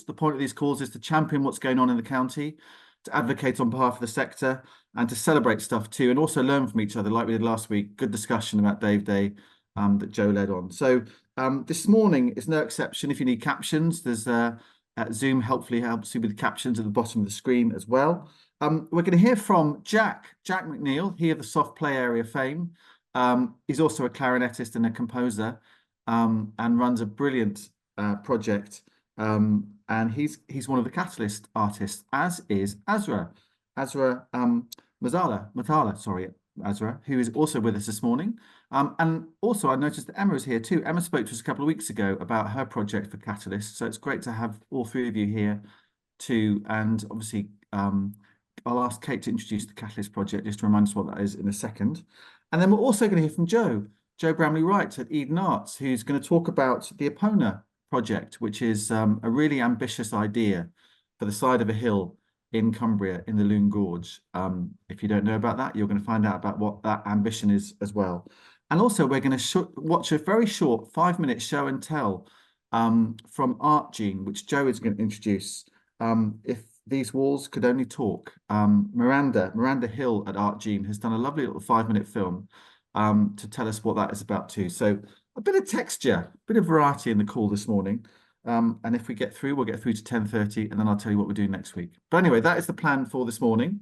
calls. The point of these calls is to champion what's going on in the county, to advocate on behalf of the sector, and to celebrate stuff too, and also learn from each other, like we did last week. Good discussion about Dave Day that Joe led on. So this morning is no exception. If you need captions, there's Zoom helpfully helps you with the captions at the bottom of the screen as well. We're going to hear from Jack McNeill, he of the soft play area fame. He's also a clarinetist and a composer, and runs a brilliant project. And he's one of the Catalyst artists, as is Azraa Motala, sorry, Azraa, who is also with us this morning. And also I noticed that Emma is here too. Emma spoke to us a couple of weeks ago about her project for Catalyst. So it's great to have all three of you here too. And obviously, I'll ask Kate to introduce the Catalyst project, just to remind us what that is in a second. And then we're also going to hear from Joe Bramley-Wright at Eden Arts, who's going to talk about the Epona project, which is a really ambitious idea for the side of a hill in Cumbria in the Lune Gorge. If you don't know about that, you're going to find out about what that ambition is as well. And also we're going to watch a very short 5-minute show and tell from Art Gene, which Joe is going to introduce. If these walls could only talk. Miranda Hill at Art Gene has done a lovely little 5-minute film to tell us what that is about too. So a bit of texture, a bit of variety in the call this morning. And if we get through, we'll get through to 10:30, and then I'll tell you what we're doing next week. But anyway, that is the plan for this morning.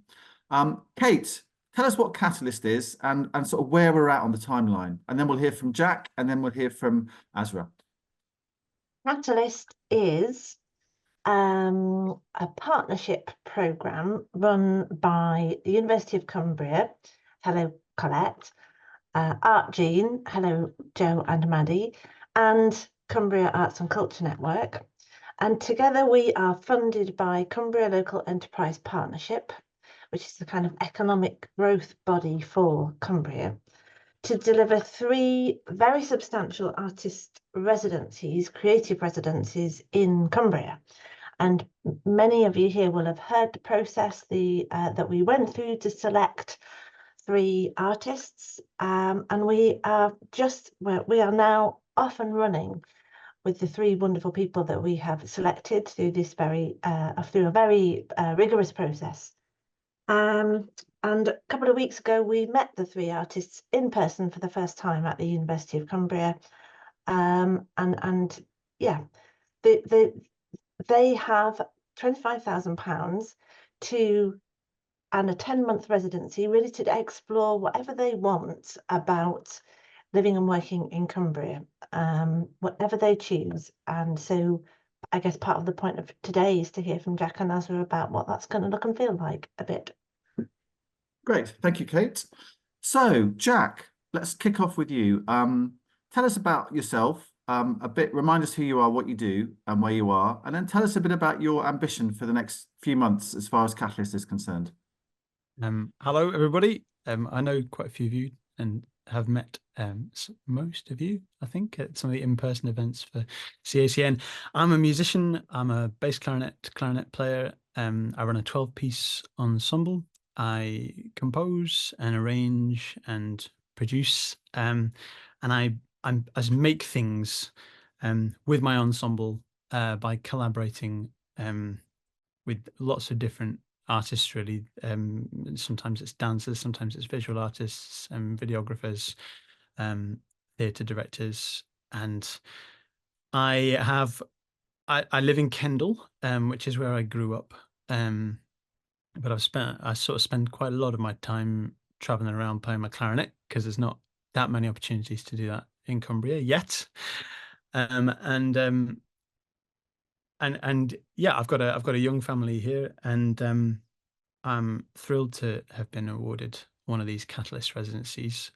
Kate, tell us what Catalyst is and sort of where we're at on the timeline. And then we'll hear from Jack, and then we'll hear from Azraa. Catalyst is a partnership programme run by the University of Cumbria. Hello, Colette. Art Gene, hello, Joe and Maddie, and Cumbria Arts and Culture Network. And together we are funded by Cumbria Local Enterprise Partnership, which is the kind of economic growth body for Cumbria, to deliver 3 very substantial artist residencies, creative residencies in Cumbria. And many of you here will have heard the process that we went through to select 3 artists, and we are now off and running with the 3 wonderful people that we have selected through this through a very rigorous process. And a couple of weeks ago, we met the 3 artists in person for the first time at the University of Cumbria, and yeah, they have £25,000 and a 10-month residency, really to explore whatever they want about living and working in Cumbria, whatever they choose. And so I guess part of the point of today is to hear from Jack and Azraa about what that's going to look and feel like a bit. Great, thank you, Kate. So Jack, let's kick off with you. Tell us about yourself, a bit, remind us who you are, what you do and where you are, and then tell us a bit about your ambition for the next few months as far as Catalyst is concerned. Hello, everybody. I know quite a few of you and have met most of you, I think, at some of the in-person events for CACN. I'm a musician. I'm a bass clarinet player. I run a 12-piece ensemble. I compose and arrange and produce, and I make things with my ensemble by collaborating with lots of different artists, really. Sometimes it's dancers, sometimes it's visual artists, videographers, theatre directors, and I live in Kendal, which is where I grew up, but I sort of spend quite a lot of my time traveling around playing my clarinet, because there's not that many opportunities to do that in Cumbria yet. And yeah, I've got a young family here, and I'm thrilled to have been awarded one of these Catalyst residencies.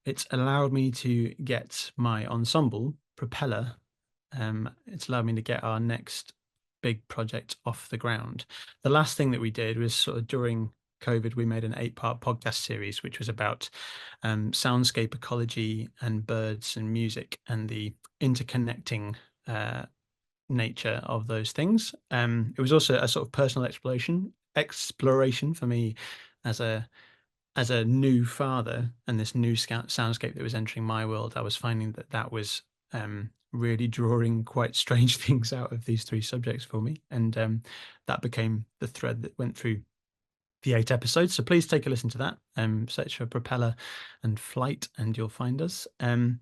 It's allowed me to get my ensemble, Propeller. It's allowed me to get our next big project off the ground. The last thing that we did was sort of during COVID, we made an 8-part podcast series, which was about soundscape ecology and birds and music and the interconnecting nature of those things. It was also a sort of personal exploration for me as a new father, and this new soundscape that was entering my world. I was finding that was really drawing quite strange things out of these 3 subjects for me. And that became the thread that went through the 8 episodes. So please take a listen to that. Search for Propeller and Flight and you'll find us. And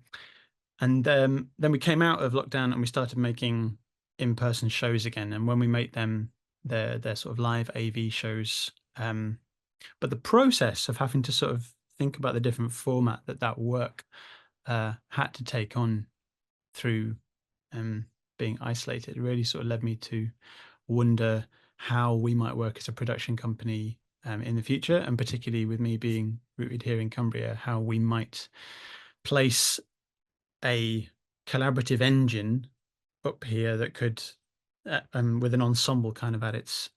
then we came out of lockdown and we started making in-person shows again. And when we make them, they're sort of live AV shows. But the process of having to sort of think about the different format that work had to take on through being isolated really sort of led me to wonder how we might work as a production company in the future, and particularly with me being rooted here in Cumbria, how we might place a collaborative engine up here that could, with an ensemble kind of at its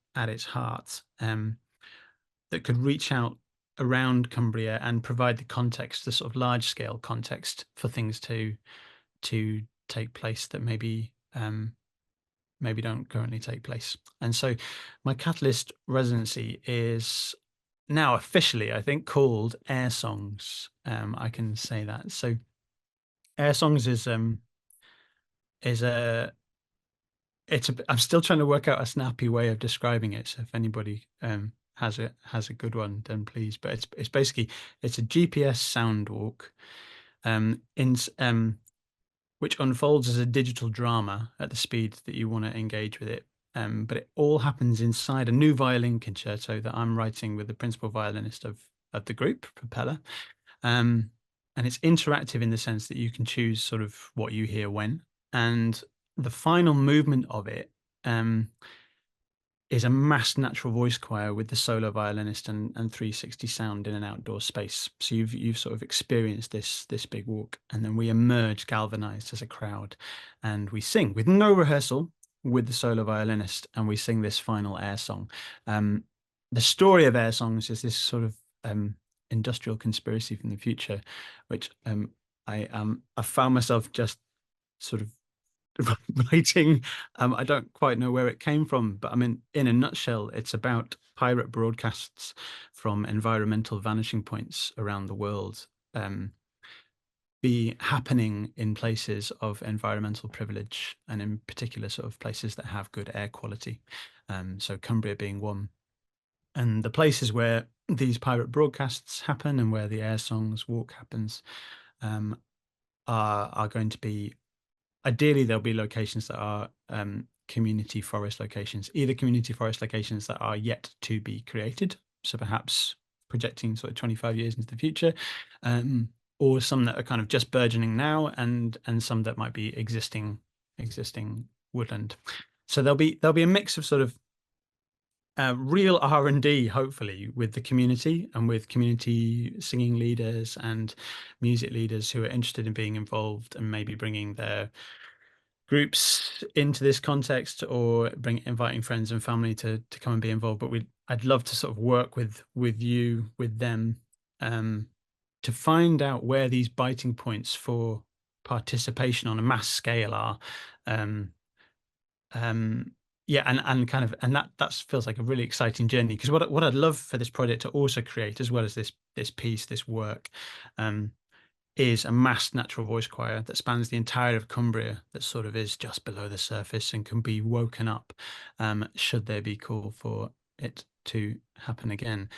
heart, that could reach out around Cumbria and provide the context, the sort of large scale context for things to take place that maybe don't currently take place. And so my Catalyst residency is now officially, I think, called Air Songs. I can say that. So Air Songs is I'm still trying to work out a snappy way of describing it. So if anybody has a good one, then please. But it's basically a GPS sound walk which unfolds as a digital drama at the speed that you want to engage with it. But it all happens inside a new violin concerto that I'm writing with the principal violinist of the group, Propeller. And it's interactive in the sense that you can choose sort of what you hear when. And the final movement of it is a massed natural voice choir with the solo violinist and 360 sound in an outdoor space. So you've sort of experienced this big walk, and then we emerge galvanized as a crowd, and we sing with no rehearsal with the solo violinist, and we sing this final air song. The story of Air Songs is this sort of industrial conspiracy from the future, which I found myself just sort of writing. I don't quite know where it came from, but I mean, in a nutshell, it's about pirate broadcasts from environmental vanishing points around the world be happening in places of environmental privilege, and in particular sort of places that have good air quality. So Cumbria being one. And the places where these pirate broadcasts happen and where the Air Songs walk happens are going to be, ideally, there'll be locations that are community forest locations, either community forest locations that are yet to be created, so perhaps projecting sort of 25 years into the future, or some that are kind of just burgeoning now, and some that might be existing woodland. So there'll be a mix of sort of real R&D, hopefully, with the community and with community singing leaders and music leaders who are interested in being involved and maybe bringing their groups into this context, or inviting friends and family to come and be involved. But I'd love to sort of work with them to find out where these biting points for participation on a mass scale are. Yeah, and kind of, and that feels like a really exciting journey, because what I'd love for this project to also create, as well as this piece, this work, is a massed natural voice choir that spans the entirety of Cumbria, that sort of is just below the surface and can be woken up should there be call for it to happen again.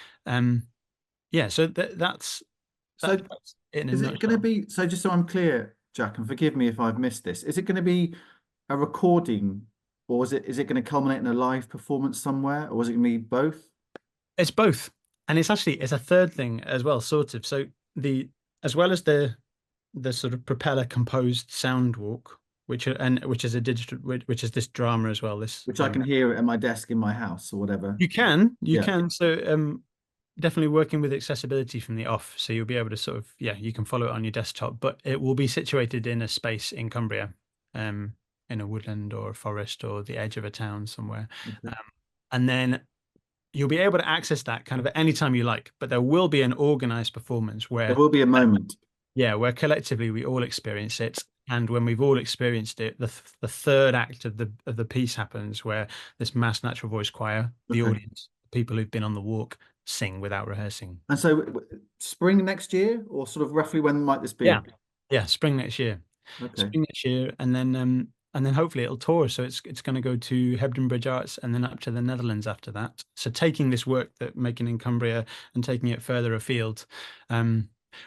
Yeah, so that's it in a is nutshell. it going to be, so just so I'm clear, Jack, and forgive me if I've missed this, is it going to be a recording, or is it going to culminate in a live performance somewhere, or is it going to be both? It's both, and it's a third thing as well, sort of. So as well as the sort of Propeller composed sound walk, which is a digital, which is this drama as well. Which I can hear at my desk in my house or whatever. You can. So definitely working with accessibility from the off, so you'll be able to sort of, you can follow it on your desktop, but it will be situated in a space in Cumbria, in a woodland or a forest or the edge of a town somewhere. Okay. And then you'll be able to access that kind of at any time you like, but there will be an organized performance where there will be a moment. Where collectively we all experience it. And when we've all experienced it, the third act of the piece happens, where this mass natural voice choir, the audience, people who've been on the walk, sing without rehearsing. And so spring next year, or sort of roughly when might this be? Yeah, spring next year. Okay. spring next year, and then hopefully it'll tour. So it's going to go to Hebden Bridge Arts and then up to the Netherlands after that. So taking this work that making in Cumbria and taking it further afield,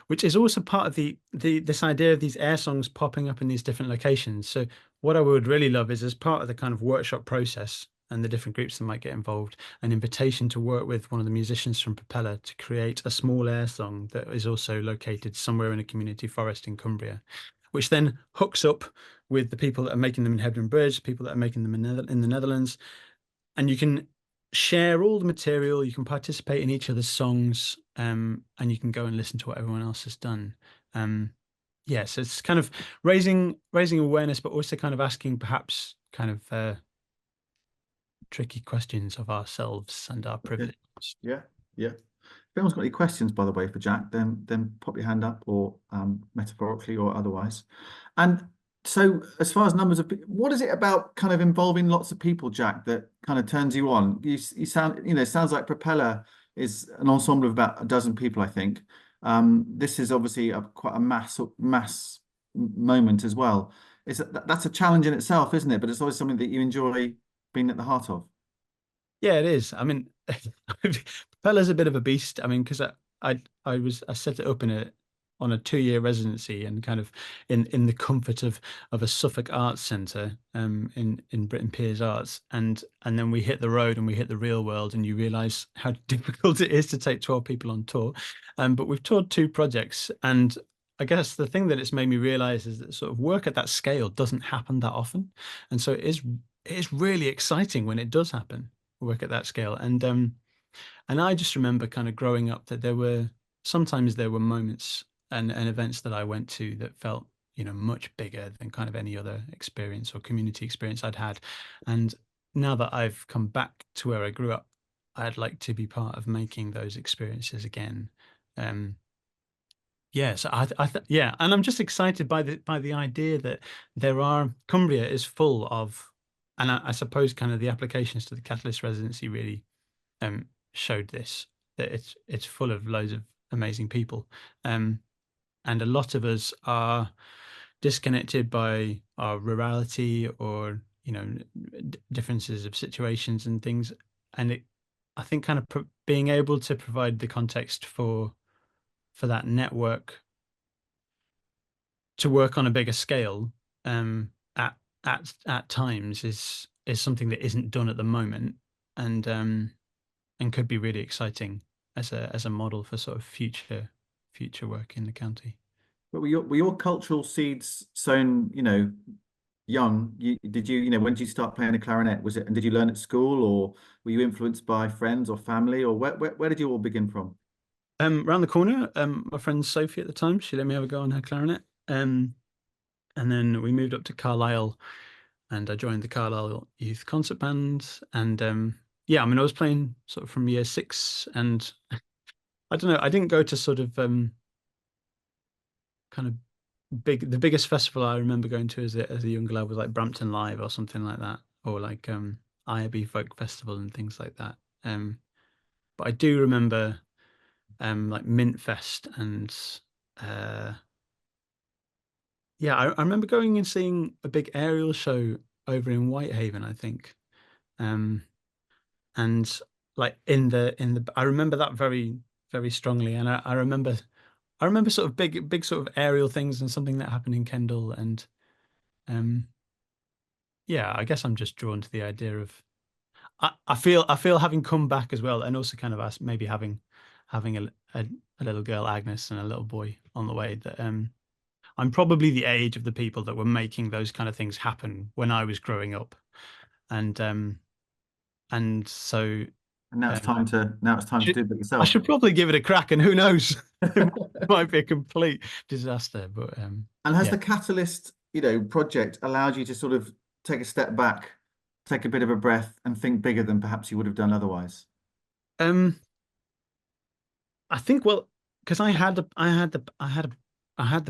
which is also part of this idea of these air songs popping up in these different locations. So what I would really love is, as part of the kind of workshop process and the different groups that might get involved, an invitation to work with one of the musicians from Propeller to create a small air song that is also located somewhere in a community forest in Cumbria, which then hooks up with the people that are making them in Hebden Bridge, people that are making them in the Netherlands, and you can share all the material, you can participate in each other's songs, and you can go and listen to what everyone else has done. Yeah, so it's kind of raising awareness, but also kind of asking perhaps kind of tricky questions of ourselves and our privilege. Yeah, yeah. If anyone's got any questions, by the way, for Jack, then pop your hand up, or metaphorically or otherwise. And so, as far as numbers of, what is it about kind of involving lots of people, Jack, that kind of turns you on? You sound, sounds like Propeller is an ensemble of about a dozen people, I think. This is obviously quite a mass moment as well. That's a challenge in itself, isn't it? But it's always something that you enjoy being at the heart of. Yeah, it is. I mean, Propeller's a bit of a beast. I mean, because I set it up on a 2-year residency, and kind of in the comfort of a Suffolk Arts Centre in Britain Peers Arts, and then we hit the road and we hit the real world, and you realise how difficult it is to take 12 people on tour. But we've toured 2 projects, and I guess the thing that it's made me realise is that sort of work at that scale doesn't happen that often, and so it is really exciting when it does happen, work at that scale. And I just remember kind of growing up that there were moments and events that I went to that felt, much bigger than kind of any other experience or community experience I'd had. And now that I've come back to where I grew up, I'd like to be part of making those experiences again. Yeah, so yeah, and I'm just excited by the idea that Cumbria is full of, and I suppose kind of the applications to the Catalyst residency really showed this, that it's full of loads of amazing people, and a lot of us are disconnected by our rurality or differences of situations and things, and I think kind of being able to provide the context for that network to work on a bigger scale at times is something that isn't done at the moment, and could be really exciting as a model for sort of future work in the county. But were your cultural seeds sown, young? Did you, when did you start playing the clarinet? Was it, and did you learn at school, or were you influenced by friends or family, or where did you all begin from? Around the corner, my friend Sophie at the time, she let me have a go on her clarinet. And then we moved up to Carlisle, and I joined the Carlisle Youth Concert Band. And yeah, I mean, I was playing sort of from year 6, and I don't know, I didn't go to sort of kind of the biggest festival I remember going to as a younger lad was like Brampton Live or something like that, or like IAB Folk Festival and things like that. But I do remember like Mint Fest, and yeah, I remember going and seeing a big aerial show over in Whitehaven, I think. And like in the I remember that very, very strongly. And I remember sort of big sort of aerial things, and something that happened in Kendal. And yeah, I guess I'm just drawn to the idea of, I feel having come back as well, and also kind of maybe having a little girl Agnes and a little boy on the way, that I'm probably the age of the people that were making those kind of things happen when I was growing up. And so And now it's time to do it I yourself. should probably give it a crack, and who knows, it might be a complete disaster. But And has yeah. the Catalyst, project allowed you to sort of take a step back, take a bit of a breath, and think bigger than perhaps you would have done otherwise? I think, well, because I had the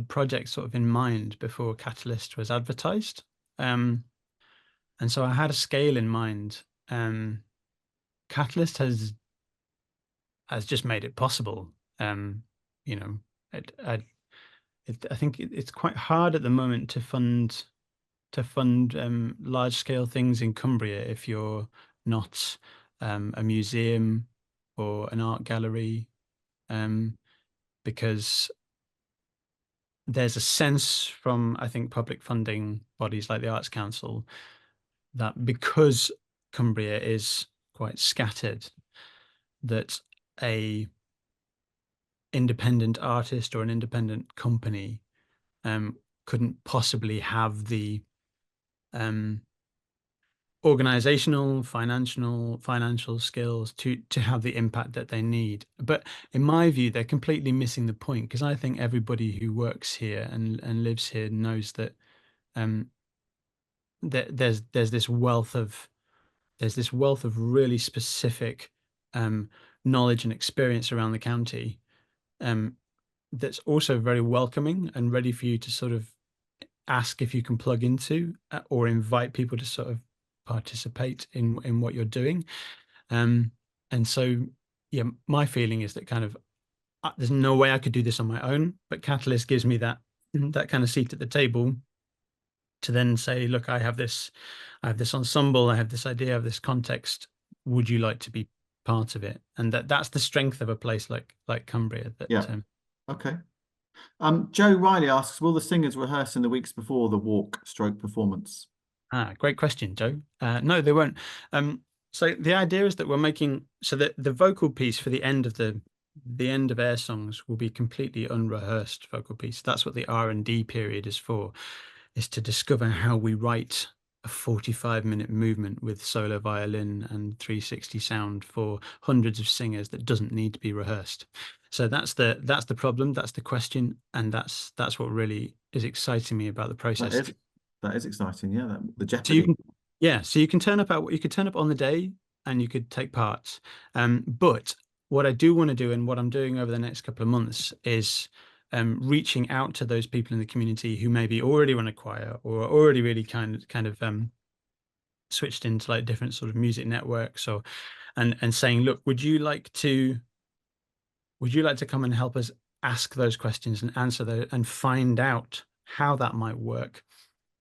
project sort of in mind before Catalyst was advertised, and so I had a scale in mind. Catalyst has just made it possible. You know, it I think it's quite hard at the moment to fund large scale things in Cumbria if you're not a museum or an art gallery, because there's a sense from, I think, public funding bodies like the Arts Council that because Cumbria is quite scattered, that a independent artist or an independent company couldn't possibly have the organizational, financial skills to have the impact that they need. But in my view, they're completely missing the point, because I think everybody who works here and lives here knows that there's this wealth of really specific knowledge and experience around the county, that's also very welcoming and ready for you to sort of ask if you can plug into, or invite people to sort of participate in what you're doing. And so, yeah, my feeling is that kind of there's no way I could do this on my own, but Catalyst gives me that kind of seat at the table to then say, look, I have this ensemble, I have this idea, I have this context. Would you like to be part of it? And that's the strength of a place like Cumbria. That Yeah. Okay. Joe Riley asks, will the singers rehearse in the weeks before the walk/performance? Great question, Joe. No, they won't. So the idea is that we're making so that the vocal piece for the end of Air Songs will be completely unrehearsed vocal piece. That's what the R&D period is for, is to discover how we write a 45-minute movement with solo violin and 360 sound for hundreds of singers that doesn't need to be rehearsed. So that's the problem, that's the question, and that's what really is exciting me about the process. That is exciting, yeah. The So you jeopardy. can turn up on the day and you could take part. But what I do want to do, and what I'm doing over the next couple of months, is reaching out to those people in the community who maybe already run a choir or are already really kind of switched into like different sort of music networks, or and saying, look, would you like to come and help us ask those questions and answer those and find out how that might work?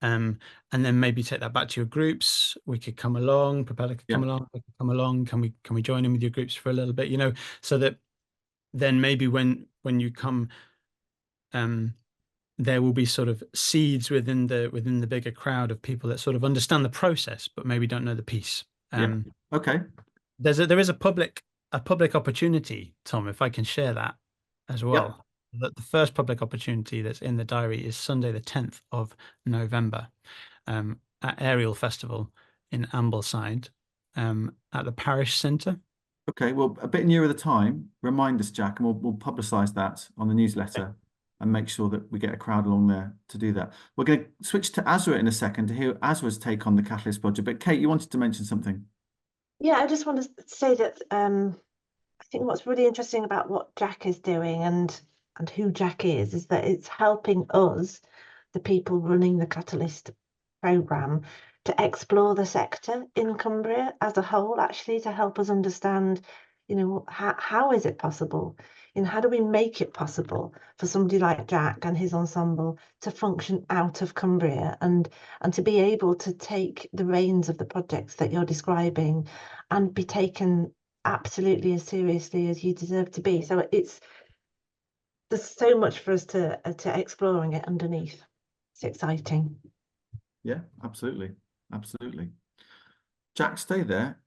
And then maybe take that back to your groups. We could come along, Propeller could come along, we could come along. Can we join in with your groups for a little bit, so that then maybe when you come, there will be sort of seeds within the bigger crowd of people that sort of understand the process, but maybe don't know the piece. Okay. There is a public opportunity, Tom, if I can share that as well. That the first public opportunity that's in the diary is Sunday, the 10th of November, at Aerial Festival in Ambleside, at the Parish Centre. Okay, well, a bit nearer the time, remind us, Jack, and we'll publicise that on the newsletter and make sure that we get a crowd along there to do that. We're going to switch to Azraa in a second to hear Azraa's take on the Catalyst project. But Kate, you wanted to mention something. Yeah, I just want to say that I think what's really interesting about what Jack is doing and who Jack is that it's helping us, the people running the Catalyst programme, to explore the sector in Cumbria as a whole, actually, to help us understand, how is it possible? How do we make it possible for somebody like Jack and his ensemble to function out of Cumbria and to be able to take the reins of the projects that you're describing and be taken absolutely as seriously as you deserve to be. So there's so much for us to exploring it underneath. It's exciting. Yeah, absolutely. Jack, stay there.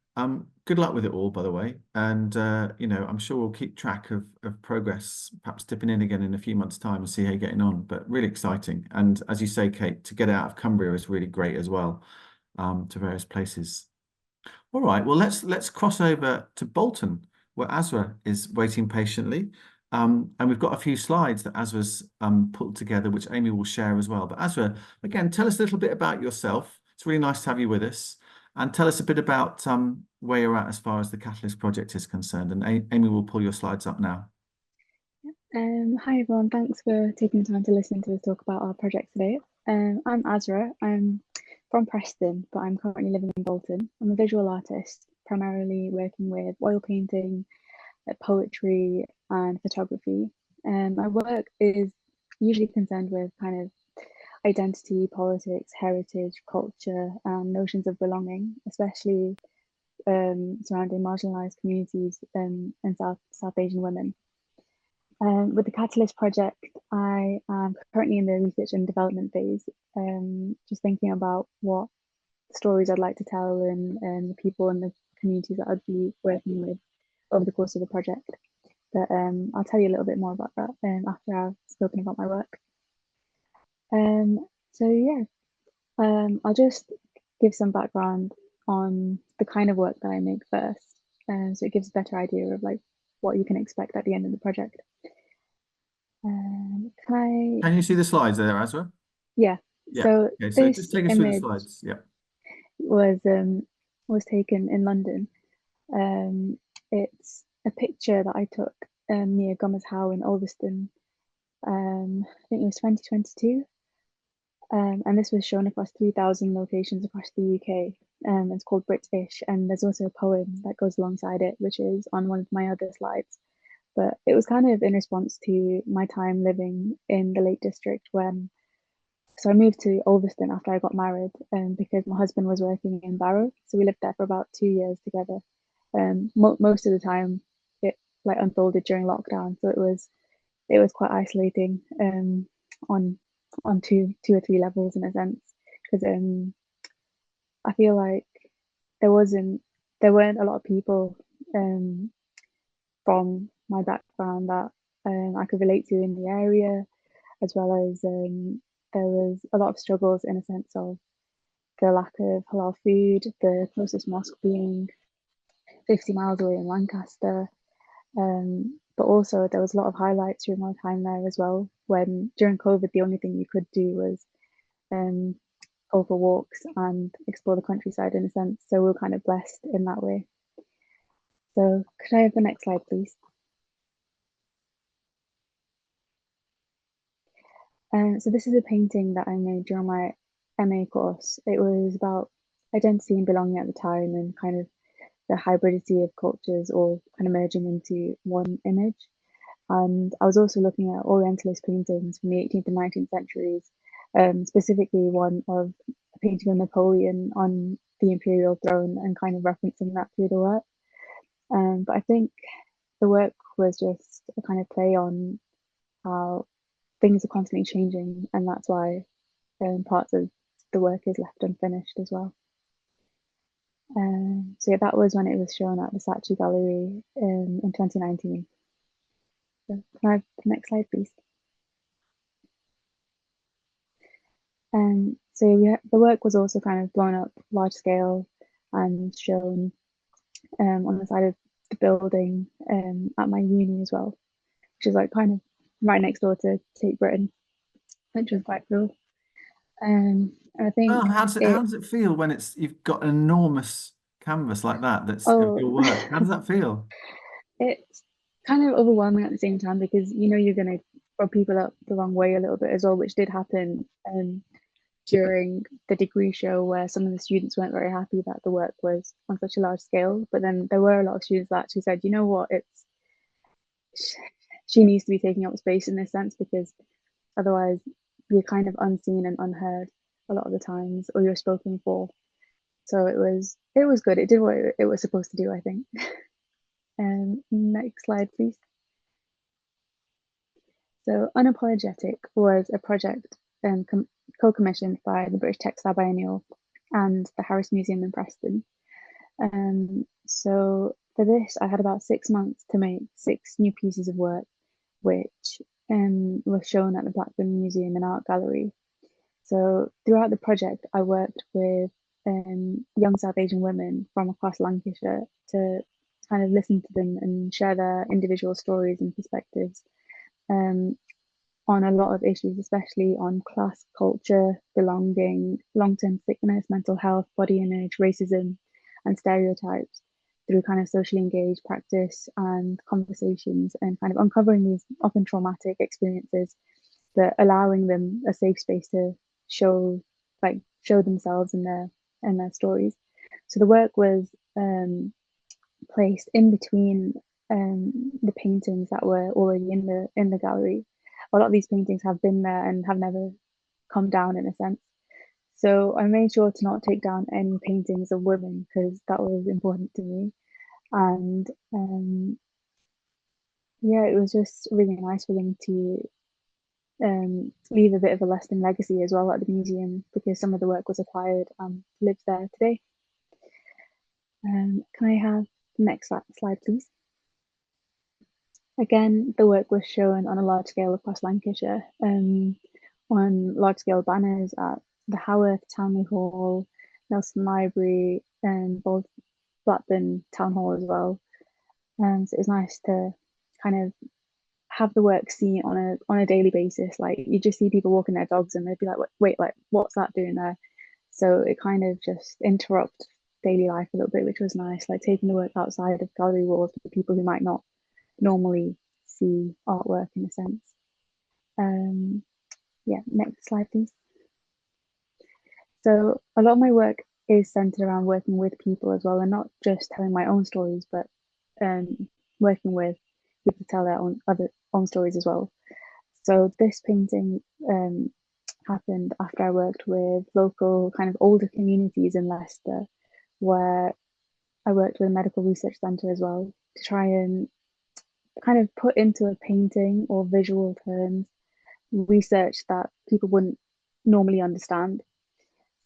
Good luck with it all, by the way. And I'm sure we'll keep track of progress, perhaps dipping in again in a few months' time and see how you're getting on. But really exciting. And as you say, Kate, to get out of Cumbria is really great as well, to various places. All right, well, let's cross over to Bolton, where Azraa is waiting patiently. And we've got a few slides that Azraa's put together, which Amy will share as well. But Azraa, again, tell us a little bit about yourself. It's really nice to have you with us. And tell us a bit about where you're at as far as the Catalyst project is concerned. And Amy will pull your slides up now. Hi everyone, thanks for taking the time to listen to us talk about our project today. I'm Azraa. I'm from Preston, but I'm currently living in Bolton. I'm a visual artist, primarily working with oil painting, poetry and photography. My work is usually concerned with kind of identity, politics, heritage, culture, and notions of belonging, especially surrounding marginalised communities and South Asian women. With the Catalyst project, I am currently in the research and development phase, just thinking about what stories I'd like to tell and the people and the communities that I'd be working with over the course of the project. But I'll tell you a little bit more about that after I've spoken about my work. So yeah, I'll just give some background on the kind of work that I make first, so it gives a better idea of like what you can expect at the end of the project. Can you see the slides there, Azraa? Yeah. Yeah. So Okay, so this just take us through the image slides. Yeah. was taken in London. It's a picture that I took near Gomer's How in Ulverston. I think it was 2022. And this was shown across 3,000 locations across the UK. It's called British, and there's also a poem that goes alongside it, which is on one of my other slides. But it was kind of in response to my time living in the Lake District so I moved to Ulverston after I got married, because my husband was working in Barrow, so we lived there for about 2 years together. Most of the time, it like unfolded during lockdown, so it was quite isolating on two or three levels in a sense, because I feel like there weren't a lot of people from my background that I could relate to in the area, as well as there was a lot of struggles in a sense of the lack of halal food, the closest mosque being 50 miles away in Lancaster. But also there was a lot of highlights during my time there as well, when during COVID the only thing you could do was go for walks and explore the countryside in a sense. So we were kind of blessed in that way. So could I have the next slide, please? So this is a painting that I made during my MA course. It was about identity and belonging at the time, and kind of the hybridity of cultures all kind of merging into one image. And I was also looking at Orientalist paintings from the 18th and 19th centuries, specifically one of a painting of Napoleon on the imperial throne, and kind of referencing that through the work. But I think the work was just a kind of play on how things are constantly changing, and that's why parts of the work is left unfinished as well. So yeah, that was when it was shown at the Saatchi Gallery in 2019. So can I have the next slide, please? So yeah, the work was also kind of blown up large scale and shown on the side of the building at my uni as well, which is like kind of right next door to Tate Britain, which was quite cool. I think Oh, how does it feel when you've got an enormous canvas like that's of your work? How does that feel? It's kind of overwhelming at the same time, because you know you're going to rub people up the wrong way a little bit as well, which did happen during the degree show, where some of the students weren't very happy that the work was on such a large scale. But then there were a lot of students that actually said, you know what, she needs to be taking up space in this sense, because otherwise you're kind of unseen and unheard a lot of the times, or you're spoken for. So it was good. It did what it was supposed to do, I think. Next slide, please. So Unapologetic was a project co-commissioned by the British Textile Biennial and the Harris Museum in Preston. So for this, I had about 6 months to make 6 new pieces of work, which were shown at the Blackburn Museum and Art Gallery. So throughout the project, I worked with young South Asian women from across Lancashire to kind of listen to them and share their individual stories and perspectives on a lot of issues, especially on class, culture, belonging, long-term sickness, mental health, body image, racism, and stereotypes, through kind of socially engaged practice and conversations, and kind of uncovering these often traumatic experiences, but allowing them a safe space to show themselves and their stories. So the work was placed in between the paintings that were already in the gallery, a lot of these paintings have been there and have never come down in a sense. So I made sure to not take down any paintings of women because that was important to me. And yeah, it was just really nice for them to leave a bit of a lasting legacy as well at the museum because some of the work was acquired and lives there today. Can I have the next slide, please? Again, the work was shown on a large scale across Lancashire, on large scale banners at the Haworth, Townley Hall, Nelson Library, and both Blackburn Town Hall as well. So it was nice to kind of have the work seen on a daily basis. Like you just see people walking their dogs and they'd be like, wait, like what's that doing there? So it kind of just interrupts daily life a little bit, which was nice, like taking the work outside of gallery walls for people who might not normally see artwork in a sense. Yeah, next slide, please. So a lot of my work is centered around working with people as well, and not just telling my own stories, but working with people to tell their own stories as well. So this painting happened after I worked with local kind of older communities in Leicester, where I worked with a medical research centre as well to try and kind of put into a painting or visual terms research that people wouldn't normally understand.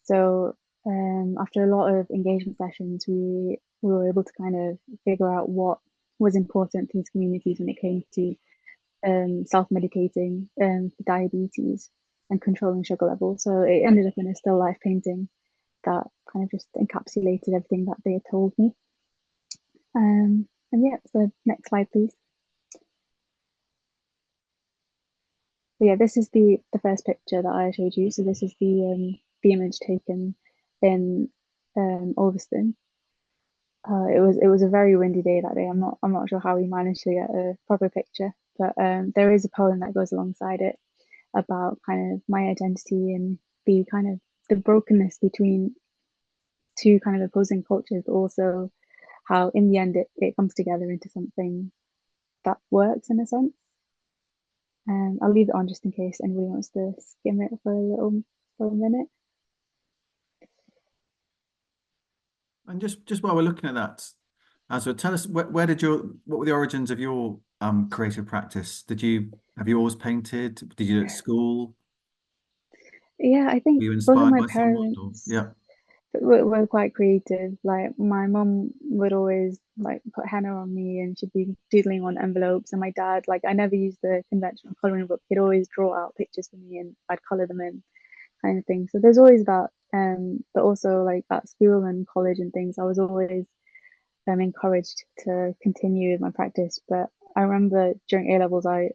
So after a lot of engagement sessions, we were able to kind of figure out what was important to these communities when it came to self-medicating for diabetes and controlling sugar levels. So it ended up in a still life painting that kind of just encapsulated everything that they had told me. And yeah, so next slide, please. So yeah, this is the first picture that I showed you. So this is the image taken in Ulverston. It was a very windy day that day. I'm not sure how we managed to get a proper picture, but there is a poem that goes alongside it about kind of my identity and the kind of the brokenness between two kind of opposing cultures, but also how in the end it comes together into something that works in a sense. I'll leave it on just in case anybody wants to skim it for a minute. And just while we're looking at that, Azraa, tell us what were the origins of your creative practice? Have you always painted? Did you do it at school? Yeah, I Were think you both of inspired my by someone? Or, parents yeah. were quite creative. Like my mum would always like put henna on me and she'd be doodling on envelopes, and my dad, like I never used the conventional colouring book. He'd always draw out pictures for me and I'd colour them in, kind of thing. So there's always that, but also like at school and college and things, I was always encouraged to continue with my practice. But I remember during A levels, I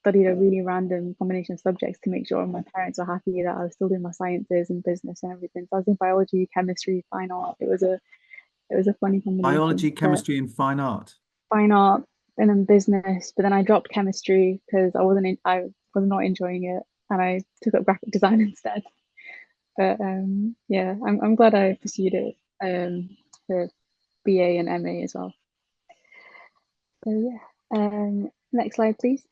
studied a really random combination of subjects to make sure my parents were happy that I was still doing my sciences and business and everything. So I was in biology, chemistry, fine art. It was a funny combination. Biology, chemistry, and fine art. Fine art and then business, but then I dropped chemistry because I was not enjoying it, and I took up graphic design instead. But yeah, I'm glad I pursued it for BA and MA as well. So yeah, next slide, please.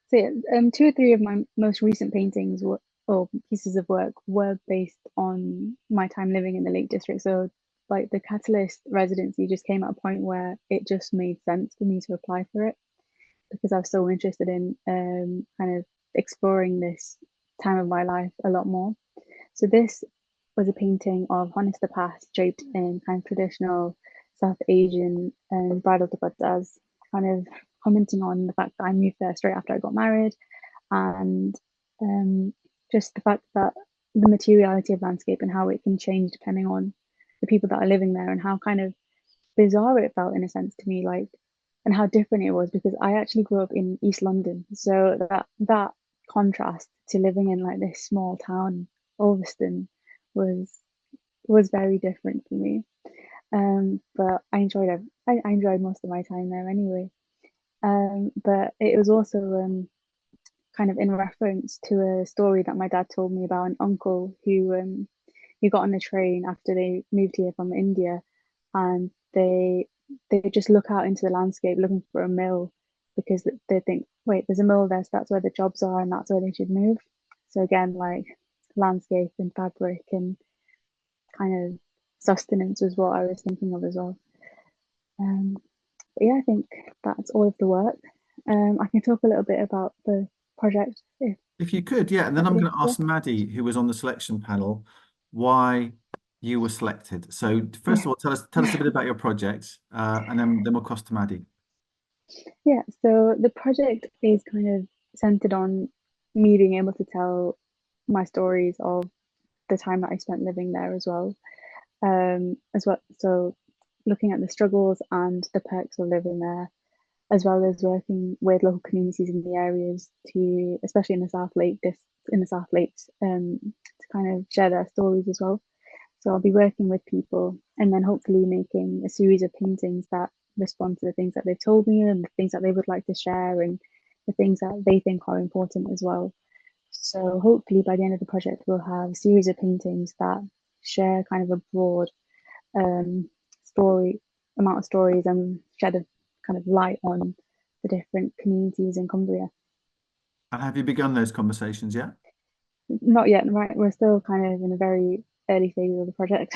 So yeah, 2 or 3 of my most recent paintings or pieces of work were based on my time living in the Lake District. So like the Catalyst residency just came at a point where it just made sense for me to apply for it because I was so interested in kind of exploring this time of my life a lot more. So this was a painting of Honesta Pass draped in kind of traditional South Asian bridal dupattas, kind of commenting on the fact that I moved there straight after I got married, and just the fact that the materiality of landscape and how it can change depending on the people that are living there, and how kind of bizarre it felt in a sense to me, like, and how different it was because I actually grew up in East London, so that contrast to living in like this small town, Ulverston, was very different for me. But I enjoyed most of my time there anyway. But it was also kind of in reference to a story that my dad told me about an uncle who got on a train after they moved here from India, and they just look out into the landscape looking for a mill, because they think, wait, there's a mill there, so that's where the jobs are and that's where they should move. So again, like landscape and fabric and kind of sustenance was what I was thinking of as well. But yeah, I think that's all of the work. I can talk a little bit about the project if you could, yeah. And then I'm going to ask Maddie, who was on the selection panel, why you were selected. So first of all, tell us a bit about your project, and then we'll cross to Maddie. Yeah, so the project is kind of centered on me being able to tell my stories of the time that I spent living there as well. So looking at the struggles and the perks of living there, as well as working with local communities in the areas to, especially in the South Lakes, to kind of share their stories as well. So I'll be working with people and then hopefully making a series of paintings that respond to the things that they've told me and the things that they would like to share and the things that they think are important as well. So hopefully by the end of the project, we'll have a series of paintings that share kind of a broad amount of stories and shed a kind of light on the different communities in Cumbria. And have you begun those conversations yet? Not yet, right? We're still kind of in a very early phase of the project.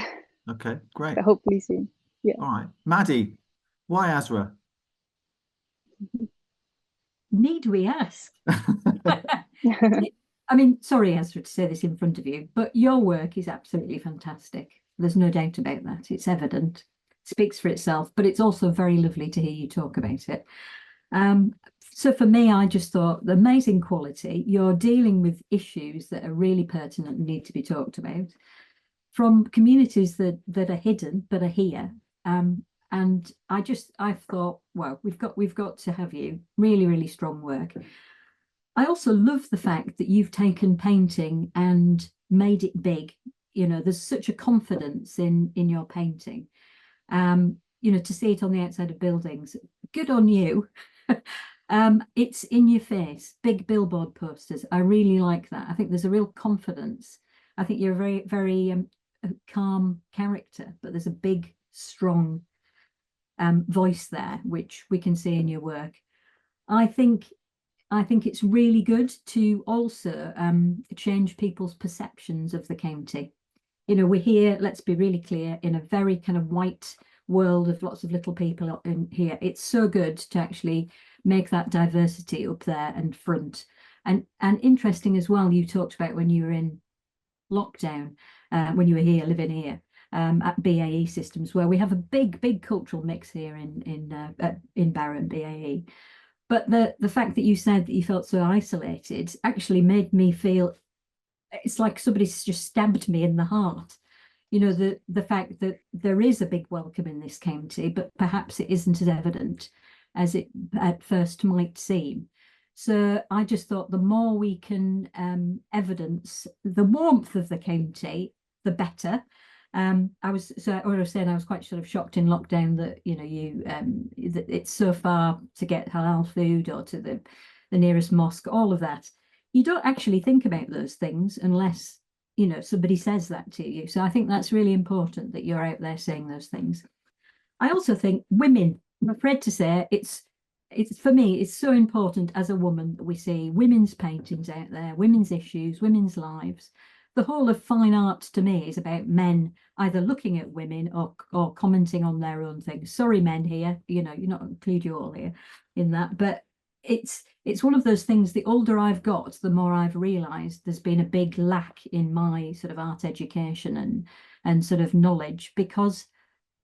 Okay, great. But hopefully soon. Yeah. All right. Maddie, why Azraa? Need we ask? I mean, sorry, Azraa, to say this in front of you, but your work is absolutely fantastic. There's no doubt about that. It's evident. It speaks for itself, but it's also very lovely to hear you talk about it. So for me, I just thought the amazing quality. You're dealing with issues that are really pertinent and need to be talked about from communities that are hidden but are here. And I thought, well, we've got to have you. Really, really strong work. I also love the fact that you've taken painting and made it big. You know, there's such a confidence in your painting. You know, to see it on the outside of buildings, good on you. It's in your face, big billboard posters. I really like that. I think there's a real confidence. I think you're a very, very calm character, but there's a big, strong voice there, which we can see in your work. I think it's really good to also change people's perceptions of the county. You know, we're here, let's be really clear, in a very kind of white world of lots of little people in here. It's so good to actually make that diversity up there and front. And interesting as well, you talked about when you were in lockdown, when you were here, living here, at BAE Systems, where we have a big cultural mix here in Barron, BAE. But the fact that you said that you felt so isolated actually made me feel it's like somebody's just stabbed me in the heart. You know, the fact that there is a big welcome in this county, but perhaps it isn't as evident as it at first might seem. So I just thought the more we can evidence the warmth of the county, the better. I was saying I was quite sort of shocked in lockdown that, you know, that it's so far to get halal food or to the nearest mosque, all of that. You don't actually think about those things unless, you know, somebody says that to you. So I think that's really important that you're out there saying those things. I also think women, I'm afraid to say, it's for me, it's so important as a woman that we see women's paintings out there, women's issues, women's lives. The whole of fine art to me is about men either looking at women or commenting on their own things. Sorry, men here, you know, you're not include you all here in that, but it's one of those things. The older I've got, the more I've realised there's been a big lack in my sort of art education and sort of knowledge, because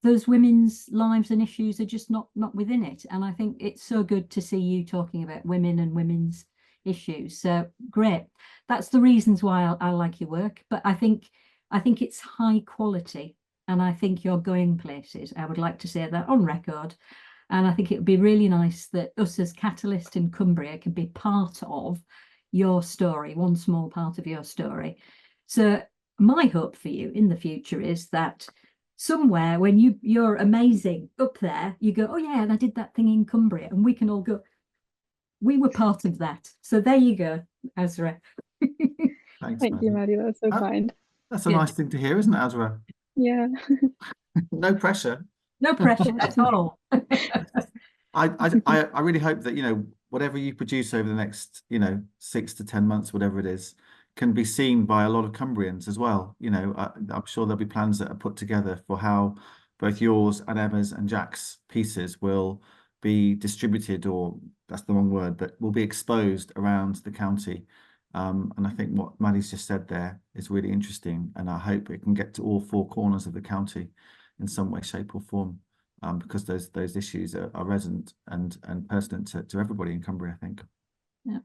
those women's lives and issues are just not within it. And I think it's so good to see you talking about women and women's issues. So great. That's the reasons why I like your work. But I think it's high quality, and I think you're going places. I would like to say that on record. And I think it would be really nice that us as Catalyst in Cumbria can be part of your story, one small part of your story. So my hope for you in the future is that somewhere when you're amazing up there, you go, oh yeah, and I did that thing in Cumbria, and we can all go, we were part of that. So there you go, Azraa. Thanks, Thank you, Maddie. That's so kind. That's a nice thing to hear, isn't it, Azraa? Yeah. No pressure. No pressure at all. I really hope that, whatever you produce over the next, 6 to 10 months, whatever it is, can be seen by a lot of Cumbrians as well. I'm sure there'll be plans that are put together for how both yours and Emma's and Jack's pieces will be distributed, or that's the wrong word, but will be exposed around the county. And I think what Maddie's just said there is really interesting, and I hope it can get to all four corners of the county in some way, shape, or form, because those issues are resonant and pertinent to everybody in Cumbria, I think. Yeah.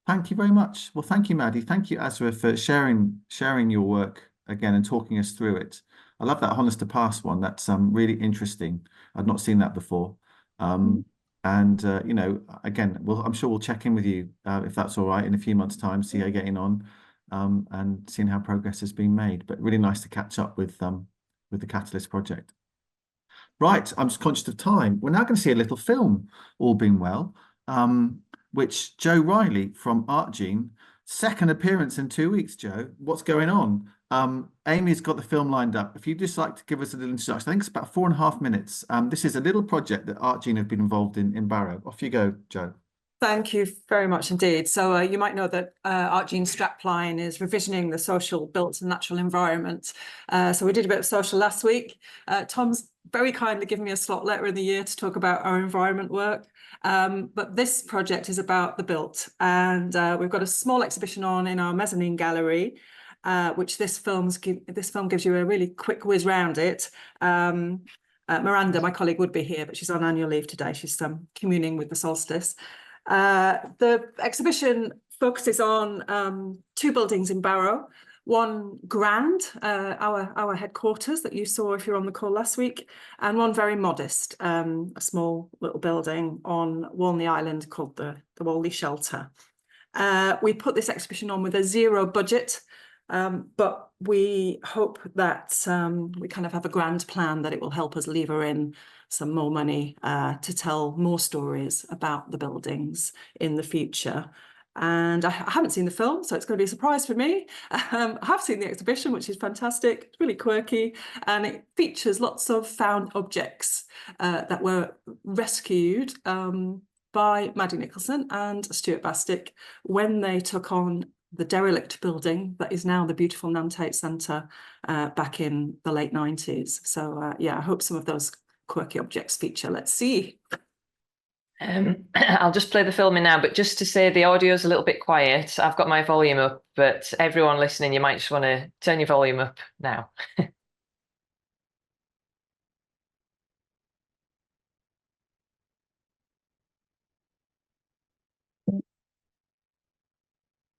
Thank you very much. Well, thank you, Maddie. Thank you, Azraa, for sharing your work again and talking us through it. I love that honest to pass one. That's really interesting. I've not seen that before. And again, I'm sure we'll check in with you if that's all right in a few months' time, see how you're getting on, and seeing how progress has been made. But really nice to catch up with the Catalyst project. Right, I'm just conscious of time. We're now going to see a little film, all being well, which Joe Riley from ArtGene, second appearance in 2 weeks, Joe. What's going on? Amy's got the film lined up. If you'd just like to give us a little introduction, I think it's about 4.5 minutes. This is a little project that ArtGene have been involved in Barrow. Off you go, Joe. Thank you very much indeed. So you might know that ArtGene strapline is revisioning the social built and natural environment. So we did a bit of social last week. Tom's very kindly given me a slot later in the year to talk about our environment work. But this project is about the built, and we've got a small exhibition on in our mezzanine gallery, which this film gives you a really quick whiz round it. Miranda, my colleague, would be here, but she's on annual leave today. She's communing with the solstice. The exhibition focuses on 2 buildings in Barrow. One grand, our headquarters that you saw if you're on the call last week, and one very modest, a small little building on Walney Island called the Walney Shelter. We put this exhibition on with a 0 budget, but we hope that we kind of have a grand plan that it will help us lever in some more money to tell more stories about the buildings in the future. And I haven't seen the film, so it's going to be a surprise for me. I have seen the exhibition, which is fantastic. It's really quirky, and it features lots of found objects that were rescued by Maddie Nicholson and Stuart Bastick when they took on the derelict building that is now the beautiful Nantate Centre back in the late 90s. So yeah, I hope some of those quirky objects feature. Let's see. I'll just play the film in now, but just to say the audio is a little bit quiet. I've got my volume up, but everyone listening, you might just want to turn your volume up now.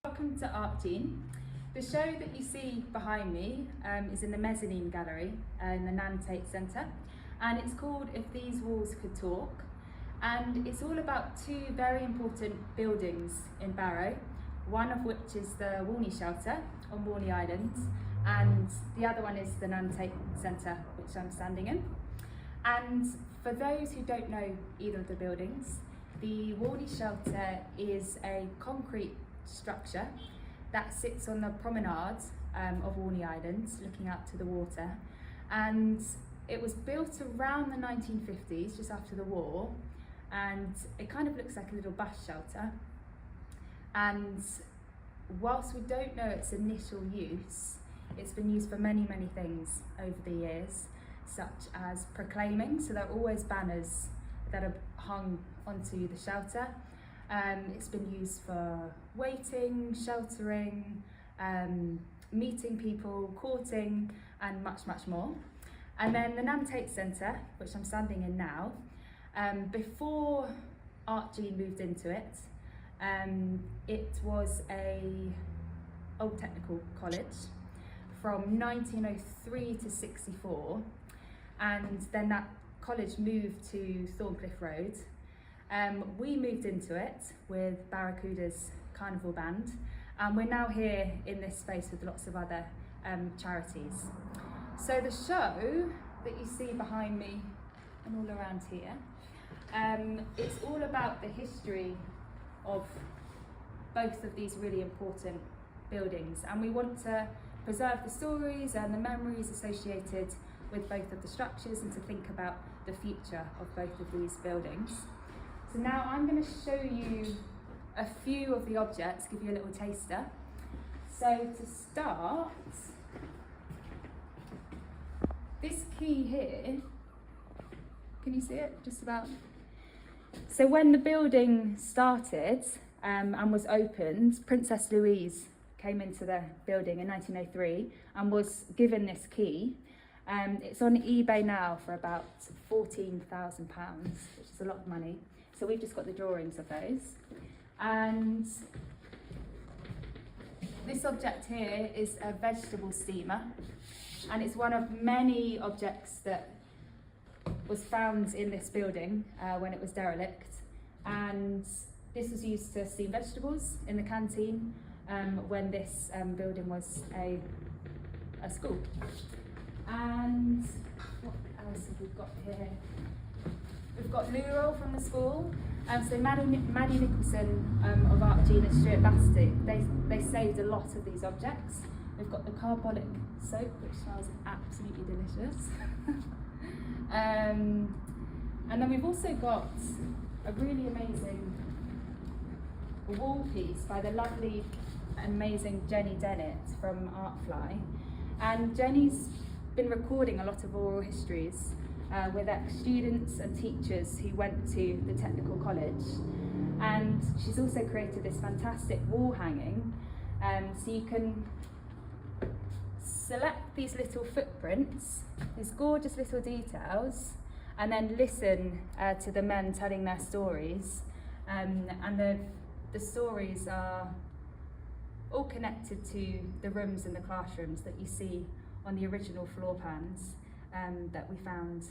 Welcome to ArtGene. The show that you see behind me is in the mezzanine gallery in the Nantate Centre, and it's called If These Walls Could Talk. And it's all about 2 very important buildings in Barrow, one of which is the Walney Shelter on Walney Island, and the other one is the Nantate Centre, which I'm standing in. And for those who don't know either of the buildings, the Walney Shelter is a concrete structure that sits on the promenade of Walney Island, looking out to the water. And it was built around the 1950s, just after the war, and it kind of looks like a little bus shelter. And whilst we don't know its initial use, it's been used for many, many things over the years, such as proclaiming. So there are always banners that are hung onto the shelter. It's been used for waiting, sheltering, meeting people, courting, and much, much more. And then the Nantate Centre, which I'm standing in now, before ArtGene moved into it, it was a old technical college from 1903 to 64, and then that college moved to Thorncliffe Road. We moved into it with Barracuda's Carnival Band, and we're now here in this space with lots of other charities. So the show that you see behind me and all around here, it's all about the history of both of these really important buildings, and we want to preserve the stories and the memories associated with both of the structures and to think about the future of both of these buildings. So now I'm going to show you a few of the objects, give you a little taster. So to start, this key here, can you see it? Just about. So when the building started and was opened, Princess Louise came into the building in 1903 and was given this key. It's on eBay now for about £14,000, which is a lot of money. So we've just got the drawings of those. And this object here is a vegetable steamer, and it's one of many objects that was found in this building when it was derelict. And this was used to steam vegetables in the canteen when this building was a school. And what else have we got here? We've got loo roll from the school. So Maddie Nicholson of Art Jean and Stuart Basti, they saved a lot of these objects. We've got the carbolic soap, which smells absolutely delicious. And then we've also got a really amazing wall piece by the lovely, amazing Jenny Dennett from Artfly. And Jenny's been recording a lot of oral histories with ex-students and teachers who went to the technical college. And she's also created this fantastic wall hanging. So you can select these little footprints, these gorgeous little details, and then listen to the men telling their stories. And the stories are all connected to the rooms in the classrooms that you see on the original floor plans that we found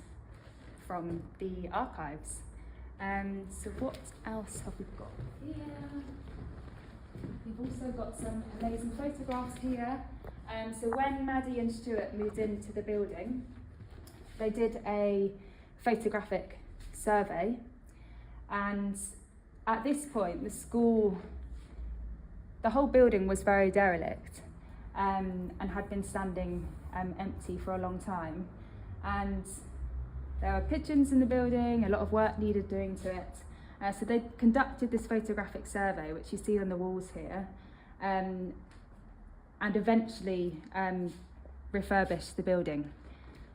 from the archives. So what else have we got here? We've also got some amazing photographs here. So when Maddie and Stuart moved into the building, they did a photographic survey, and at this point the whole building was very derelict and had been standing empty for a long time. And there were pigeons in the building, a lot of work needed doing to it. So they conducted this photographic survey, which you see on the walls here, and eventually refurbished the building.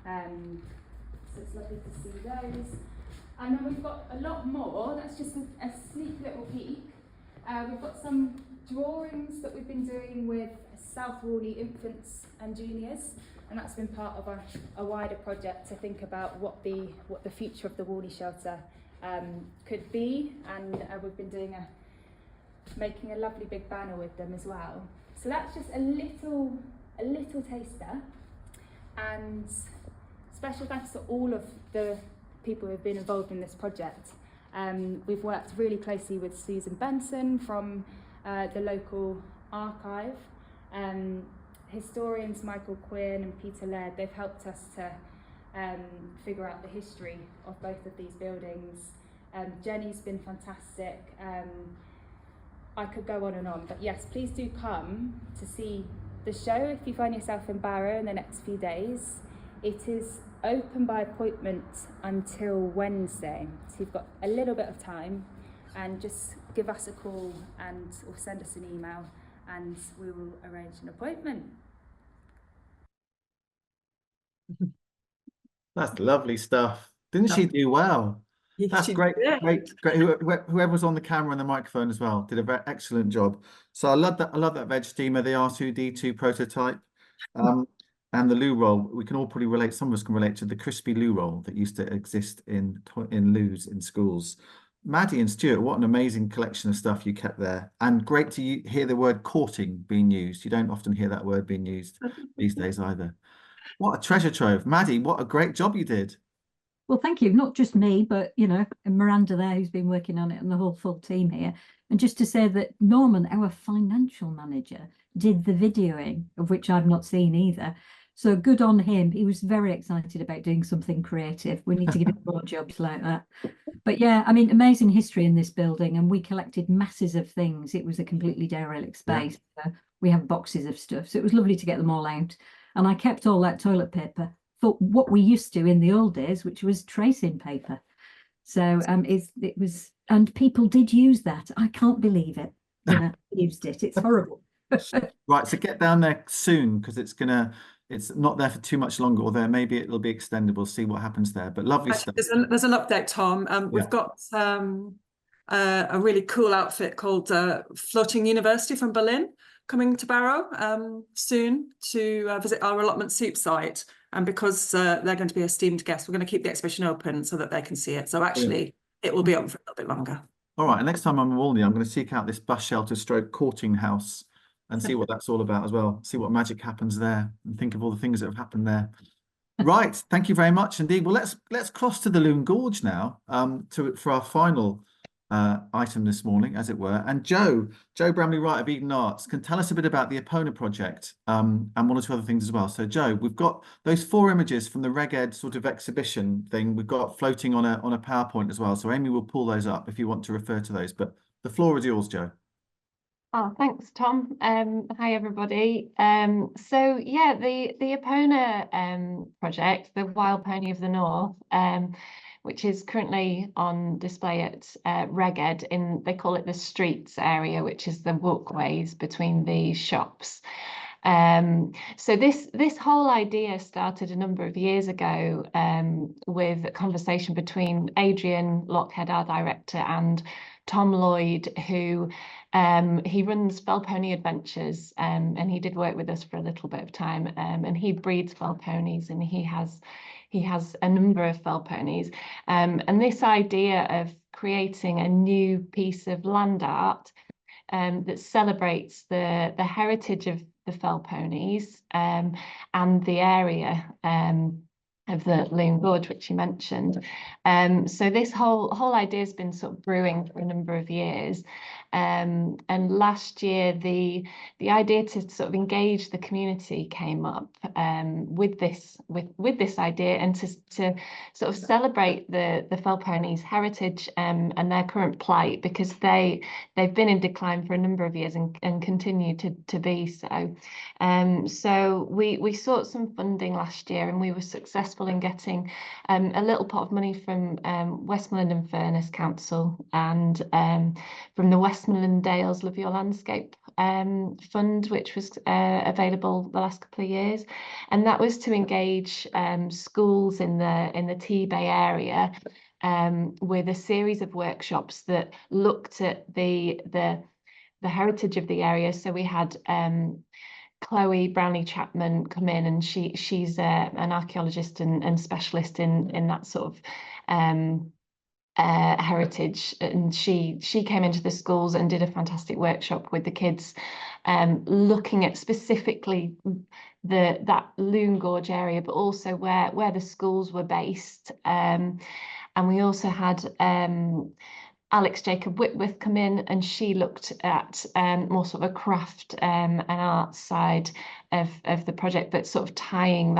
So it's lovely to see those. And then we've got a lot more. That's just a sneak little peek. We've got some drawings that we've been doing with South Whalley infants and juniors, and that's been part of a wider project to think about what the future of the Whalley shelter could be, and we've been making a lovely big banner with them as well. So that's just a little taster, and special thanks to all of the people who have been involved in this project. We've worked really closely with Susan Benson from the local archive. Historians Michael Quinn and Peter Laird, they've helped us to figure out the history of both of these buildings. Jenny's been fantastic. I could go on and on, but yes, please do come to see the show if you find yourself in Barrow in the next few days. It is open by appointment until Wednesday, so you've got a little bit of time, and just give us a call or send us an email and we will arrange an appointment. That's lovely stuff. Didn't she do well? That's great, great. Whoever was on the camera and the microphone as well did a very excellent job. So I love that veg steamer, the R2D2 prototype, and the loo roll. We can all probably relate. Some of us can relate to the crispy loo roll that used to exist in loos in schools. Maddie and Stuart, what an amazing collection of stuff you kept there, and great to hear the word courting being used. You don't often hear that word being used these days either. What a treasure trove. Maddie, what a great job you did. Well, thank you. Not just me, but, and Miranda there, who's been working on it, and the whole full team here. And just to say that Norman, our financial manager, did the videoing, of which I've not seen either. So good on him. He was very excited about doing something creative. We need to give him more jobs like that. But yeah, I mean, amazing history in this building, and we collected masses of things. It was a completely derelict space. Yeah. We have boxes of stuff. So it was lovely to get them all out. And I kept all that toilet paper for what we used to in the old days, which was tracing paper. So it was And people did use that. I can't believe it. You know, used it. It's horrible. Right, so get down there soon because it's not there for too much longer, although maybe it'll be extended. We'll see what happens there. But lovely stuff. There's an update, Tom. We've got a really cool outfit called Floating University from Berlin coming to Barrow soon to visit our allotment soup site. And because they're going to be esteemed guests, we're going to keep the exhibition open so that they can see it. So actually, it will be open for a little bit longer. All right, and next time I'm in Walney, I'm going to seek out this bus shelter stroke courting house and see what that's all about as well. See what magic happens there and think of all the things that have happened there. Right, thank you very much indeed. Well, let's cross to the Lune Gorge now for our final item this morning, as it were. And Joe Bramley-Wright of Eden Arts can tell us a bit about the Epona project and one or two other things as well. So Joe, we've got those 4 images from the Reg Ed sort of exhibition thing we've got floating on a PowerPoint as well. So Amy will pull those up if you want to refer to those. But the floor is yours, Joe. Oh, thanks, Tom. Hi, everybody. So yeah, the Epona project, the Wild Pony of the North, which is currently on display at Reg Ed they call it the streets area, which is the walkways between the shops. So this whole idea started a number of years ago with a conversation between Adrian Lockhead, our director, and Tom Lloyd, who he runs Fell Pony Adventures, and he did work with us for a little bit of time, and he breeds fell ponies, and he has a number of fell ponies, and this idea of creating a new piece of land art that celebrates the heritage of the fell ponies and the area of the Lune Gorge, which you mentioned. So this whole idea has been sort of brewing for a number of years. And last year, the idea to sort of engage the community came up with this idea, and to sort of celebrate the fell ponies' heritage and their current plight, because they've been in decline for a number of years and continue to be so. So we sought some funding last year, and we were successful in getting a little pot of money from Westmoreland and Furness Council and from the Westmoreland Dales Love Your Landscape fund, which was available the last couple of years, and that was to engage schools in the T-Bay area with a series of workshops that looked at the heritage of the area. So we had Chloe Brownlee Chapman come in, and she's an archaeologist and specialist in that sort of heritage, and she came into the schools and did a fantastic workshop with the kids, looking at specifically that Lune Gorge area, but also where the schools were based. And we also had Alex Jacob Whitworth come in, and she looked at more sort of a craft and art side of the project, but sort of tying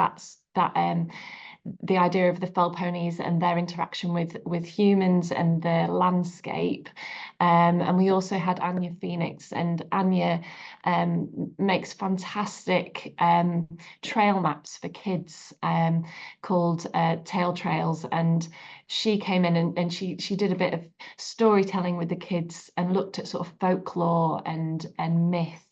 the idea of the fell ponies and their interaction with humans and the landscape. And we also had Anya Phoenix, and Anya makes fantastic trail maps for kids called Tail Trails, and she came in and she did a bit of storytelling with the kids and looked at sort of folklore and myth.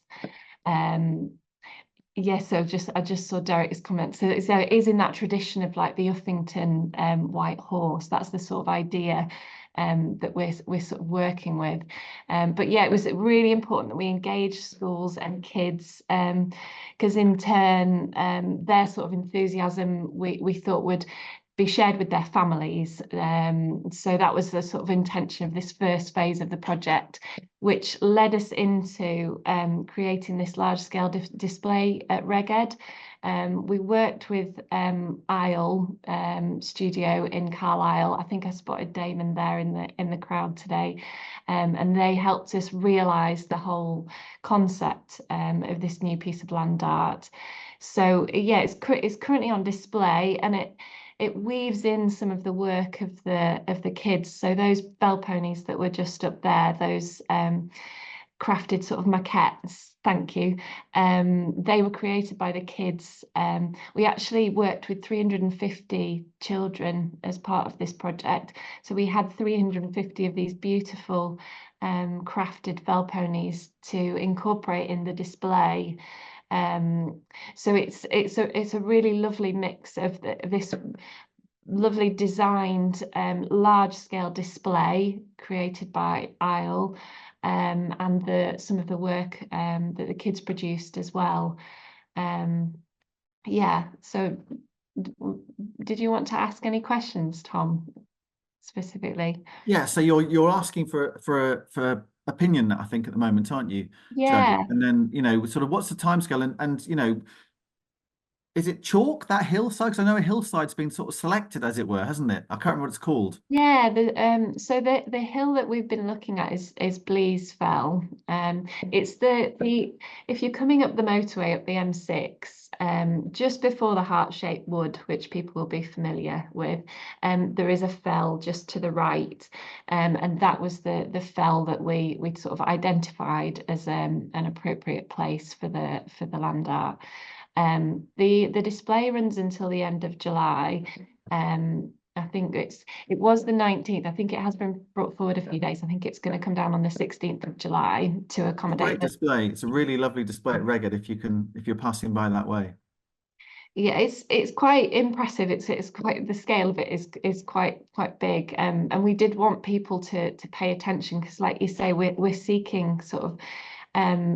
Yes, so I just saw Derek's comment. So it is in that tradition of like the Uffington white horse. That's the sort of idea that we're sort of working with. But yeah, it was really important that we engage schools and kids, because in turn their sort of enthusiasm we thought would be shared with their families. So that was the sort of intention of this first phase of the project, which led us into creating this large-scale display at Reg Ed. We worked with Isle Studio in Carlisle. I think I spotted Damon there in the crowd today, and they helped us realise the whole concept of this new piece of land art. So yeah, it's currently on display, and it weaves in some of the work of the kids. So those fell ponies that were just up there, those crafted sort of maquettes. Thank you. They were created by the kids. We actually worked with 350 children as part of this project. So we had 350 of these beautiful crafted fell ponies to incorporate in the display. So it's a really lovely mix of this lovely designed large scale display created by Isle, and some of the work that the kids produced as well. Yeah, so did you want to ask any questions, Tom, specifically? Yeah, so you're asking for opinion, I think, at the moment, aren't you, Yeah. Joe? And then, you know, sort of what's the timescale, and you know, is it chalk, that hillside? Because I know a hillside's been sort of selected, as it were, hasn't it? I can't remember what it's called. Yeah, so the hill that we've been looking at is Blees Fell. It's the if you're coming up the motorway up the M6, just before the heart-shaped wood, which people will be familiar with, there is a fell just to the right, and that was the fell that we sort of identified as an appropriate place for the land art. The display runs until the end of July. I think it was the 19th. I think it has been brought forward a few days. I think it's going to come down on the 16th of July to accommodate. Great display. It's a really lovely display at Regged if you're passing by that way. Yeah, it's quite impressive. It's quite, the scale of it is quite big. And we did want people to pay attention, because like you say, we're seeking sort of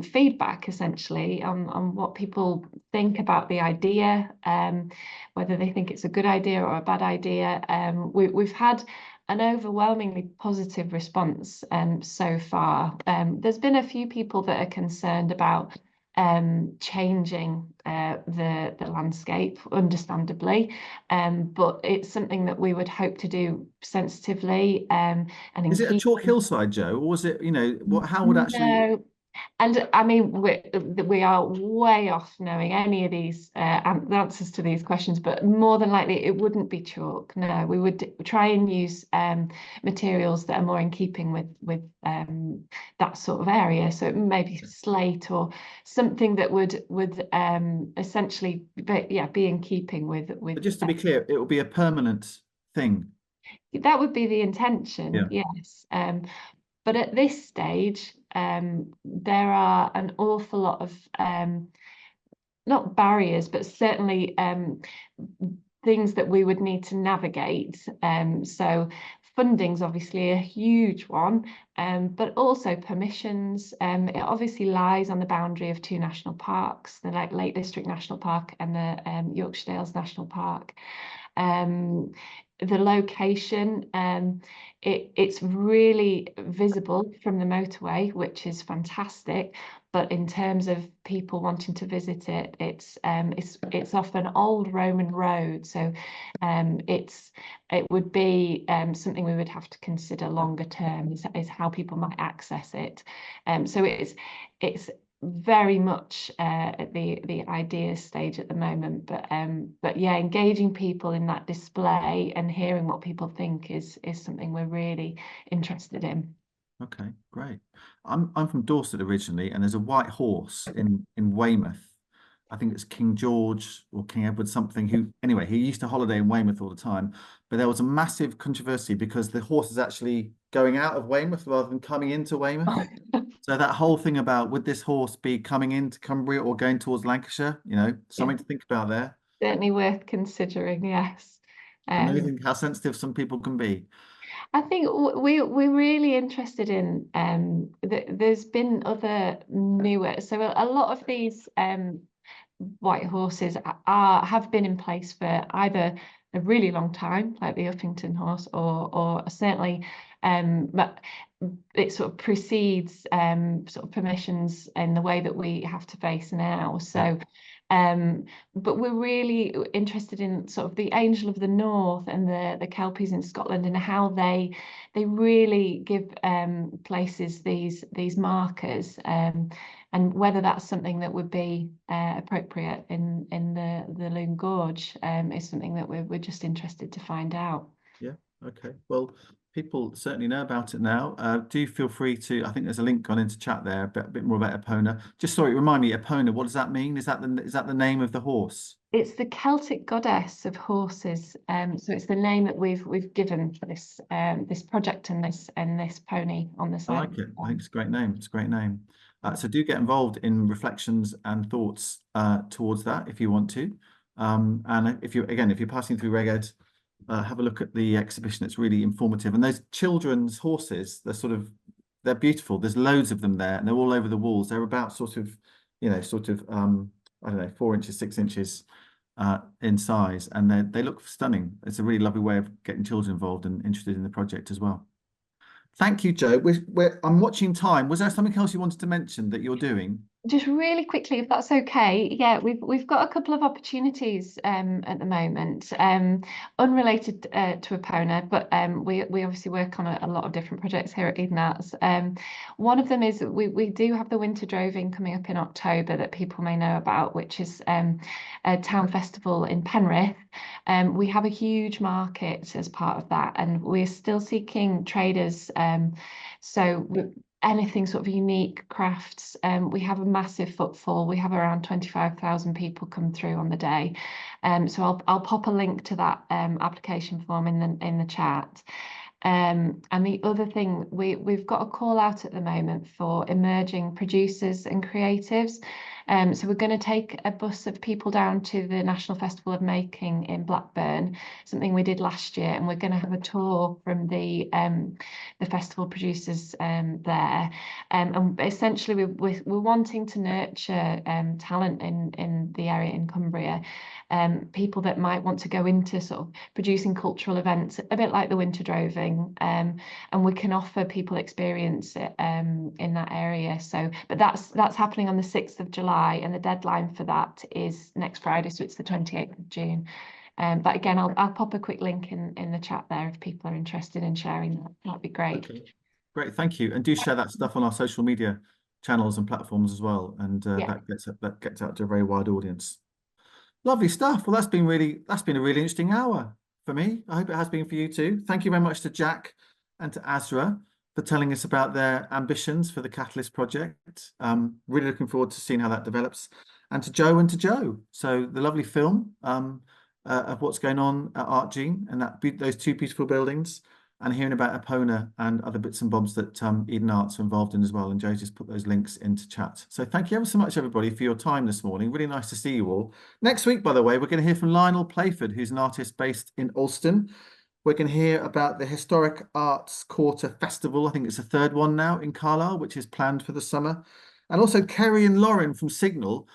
feedback essentially on what people think about the idea, whether they think it's a good idea or a bad idea. We've had an overwhelmingly positive response so far. There's been a few people that are concerned about changing the landscape, understandably, but it's something that we would hope to do sensitively. And is it a chalk hillside, Joe, or was it, you know, how would actually? No. And I mean, we are way off knowing any of these answers to these questions, but more than likely it wouldn't be chalk. No, we would try and use materials that are more in keeping with that sort of area. So it may be slate or something that would essentially be in keeping with. But just to be clear, it will be a permanent thing. That would be the intention, yeah. Yes. But at this stage, there are an awful lot of not barriers, but certainly things that we would need to navigate. So funding's obviously a huge one, but also permissions. It obviously lies on the boundary of two national parks, the Lake District National Park and the Yorkshire Dales National Park. The location, it's really visible from the motorway, which is fantastic. But in terms of people wanting to visit it, it's off an old Roman road, so it would be something we would have to consider longer term, is how people might access it. So it's very much at the idea stage at the moment, but yeah, engaging people in that display and hearing what people think is something we're really interested in. Okay, great. I'm from Dorset originally, and there's a white horse in Weymouth. I think it's King George or King Edward something, who anyway, he used to holiday in Weymouth all the time, but there was a massive controversy because the horse is actually going out of Weymouth rather than coming into Weymouth. So that whole thing about, would this horse be coming into Cumbria or going towards Lancashire? You know, something to think about there. Certainly worth considering, yes. Amazing how sensitive some people can be. I think we're really interested in there's been other newer, so a lot of these white horses have been in place for either a really long time, like the Uppington horse, or certainly but it sort of precedes sort of permissions in the way that we have to face now. So but we're really interested in sort of the Angel of the North and the Kelpies in Scotland, and how they really give places these markers, and whether that's something that would be appropriate in the Lune Gorge is something that we're just interested to find out. Yeah, okay. Well, people certainly know about it now. Do feel free to, I think there's a link gone into chat there, a bit more about Epona. Just sorry, remind me, Epona, what does that mean? Is that the name of the horse? It's the Celtic goddess of horses. So it's the name that we've given for this this project and this pony on the I side. like it. I think it's a great name. It's a great name. So do get involved in reflections and thoughts towards that if you want to. And if you're passing through Reg Ed, have a look at the exhibition. It's really informative. And those children's horses, they're beautiful. There's loads of them there, and they're all over the walls. They're about I don't know, 4 inches, 6 inches in size, and they look stunning. It's a really lovely way of getting children involved and interested in the project as well. Thank you, Joe. I'm watching time. Was there something else you wanted to mention that you're doing? Just really quickly, if that's okay. Yeah, we've got a couple of opportunities at the moment, unrelated to Epona, but we obviously work on a lot of different projects here at Eden Arts. One of them is we do have the Winter Droving coming up in October that people may know about, which is a town festival in Penrith. We have a huge market as part of that, and we're still seeking traders. Anything sort of unique crafts. We have a massive footfall. We have around 25,000 people come through on the day. So I'll pop a link to that application form in the chat. And the other thing, we've got a call out at the moment for emerging producers and creatives. So we're going to take a bus of people down to the National Festival of Making in Blackburn, something we did last year, and we're going to have a tour from the festival producers there. And essentially, we're wanting to nurture talent in the area in Cumbria. People that might want to go into sort of producing cultural events, a bit like the Winter Droving, and we can offer people experience in that area. But that's happening on the 6th of July, and the deadline for that is next Friday, so it's the 28th of June. But again, I'll pop a quick link in the chat there if people are interested in sharing that. That'd be great. Okay. Great, thank you. And do share that stuff on our social media channels and platforms as well. And that gets out to a very wide audience. Lovely stuff. Well, that's been a really interesting hour for me. I hope it has been for you too. Thank you very much to Jack and to Azraa for telling us about their ambitions for the Catalyst project. Really looking forward to seeing how that develops. And to Joe and to Joe. So the lovely film of what's going on at Art Gene and those two beautiful buildings, and hearing about Epona and other bits and bobs that Eden Arts are involved in as well. And Joe just put those links into chat. So thank you ever so much, everybody, for your time this morning. Really nice to see you all. Next week, by the way, we're going to hear from Lionel Playford, who's an artist based in Alston. We're going to hear about the Historic Arts Quarter Festival. I think it's the third one now in Carlisle, which is planned for the summer. And also Kerry and Lauren from Signal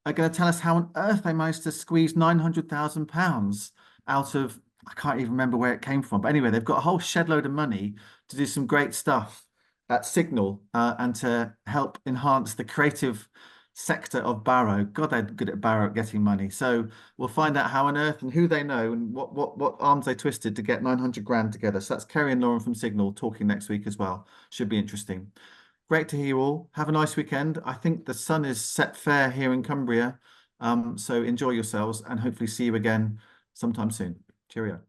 are going to tell us how on earth they managed to squeeze £900,000 out of, I can't even remember where it came from. But anyway, they've got a whole shed load of money to do some great stuff at Signal and to help enhance the creative sector of Barrow. God, they're good at Barrow at getting money. So we'll find out how on earth and who they know and what arms they twisted to get 900 grand together. So that's Kerry and Lauren from Signal talking next week as well. Should be interesting. Great to hear you all. Have a nice weekend. I think the sun is set fair here in Cumbria. So enjoy yourselves and hopefully see you again sometime soon. Cheerio.